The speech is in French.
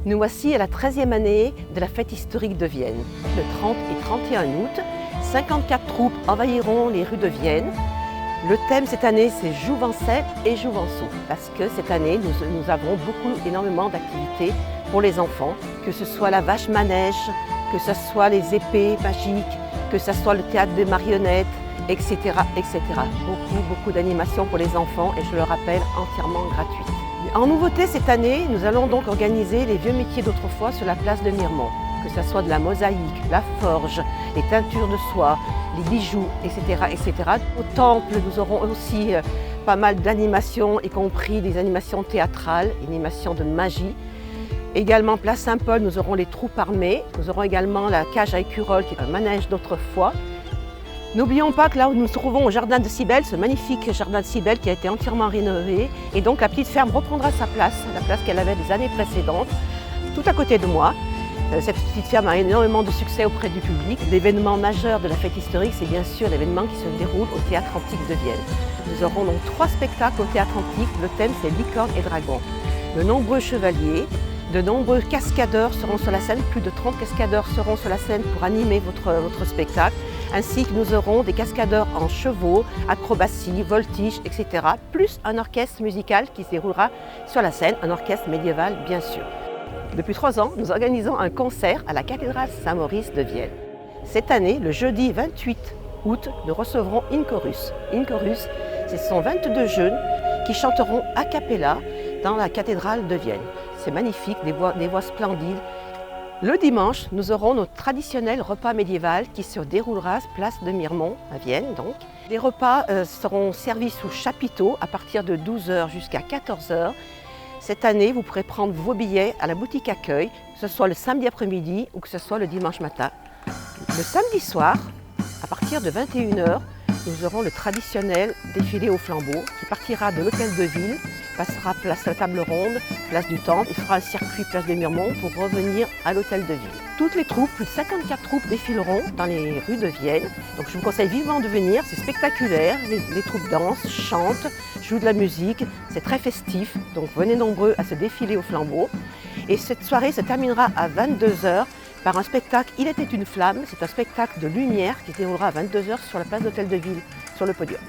Nous voici à la 13e année de la fête historique de Vienne. Le 30 et 31 août, 54 troupes envahiront les rues de Vienne. Le thème cette année, c'est Jouvencel et Jouvenceau, parce que cette année, nous avons énormément d'activités pour les enfants, que ce soit la vache manège, que ce soit les épées magiques, que ce soit le théâtre des marionnettes, etc. etc. Beaucoup d'animations pour les enfants et je le rappelle, entièrement gratuites. En nouveauté cette année, nous allons donc organiser les vieux métiers d'autrefois sur la place de Miremont, que ce soit de la mosaïque, la forge, les teintures de soie, les bijoux, etc. etc. Au temple, nous aurons aussi pas mal d'animations, y compris des animations théâtrales, animations de magie. Également, place Saint-Paul, nous aurons les troupes armées. Nous aurons également la cage à écureuils, qui est un manège d'autrefois. N'oublions pas que là où nous nous trouvons au jardin de Cybèle, ce magnifique jardin de Cybèle qui a été entièrement rénové. Et donc la petite ferme reprendra sa place, la place qu'elle avait les années précédentes, tout à côté de moi. Cette petite ferme a énormément de succès auprès du public. L'événement majeur de la fête historique, c'est bien sûr l'événement qui se déroule au Théâtre Antique de Vienne. Nous aurons donc 3 spectacles au Théâtre Antique. Le thème, c'est Licorne et Dragon. De nombreux chevaliers, de nombreux cascadeurs seront sur la scène. Plus de 30 cascadeurs seront sur la scène pour animer votre spectacle. Ainsi que nous aurons des cascadeurs en chevaux, acrobatie, voltige, etc. Plus un orchestre musical qui se déroulera sur la scène, un orchestre médiéval bien sûr. Depuis 3 ans, nous organisons un concert à la cathédrale Saint-Maurice de Vienne. Cette année, le jeudi 28 août, nous recevrons Inchorus. Inchorus, ce sont 22 jeunes qui chanteront a cappella dans la cathédrale de Vienne. C'est magnifique, des voix splendides. Le dimanche, nous aurons notre traditionnel repas médiéval qui se déroulera place de Miremont à Vienne. Donc. Les repas seront servis sous chapiteau à partir de 12 h jusqu'à 14 h. Cette année, vous pourrez prendre vos billets à la boutique accueil, que ce soit le samedi après-midi ou que ce soit le dimanche matin. Le samedi soir, à partir de 21 h, nous aurons le traditionnel défilé au flambeau qui partira de l'hôtel de ville, passera place de la Table Ronde, place du Temple, et fera un circuit place de Miremont pour revenir à l'hôtel de ville. Toutes les troupes, plus de 54 troupes défileront dans les rues de Vienne. Donc je vous conseille vivement de venir, c'est spectaculaire, les troupes dansent, chantent, jouent de la musique, c'est très festif. Donc venez nombreux à ce défilé au flambeau. Et cette soirée se terminera à 22 h par un spectacle Il était une flamme. C'est un spectacle de lumière qui se déroulera à 22 h sur la place d'hôtel de ville, sur le podium.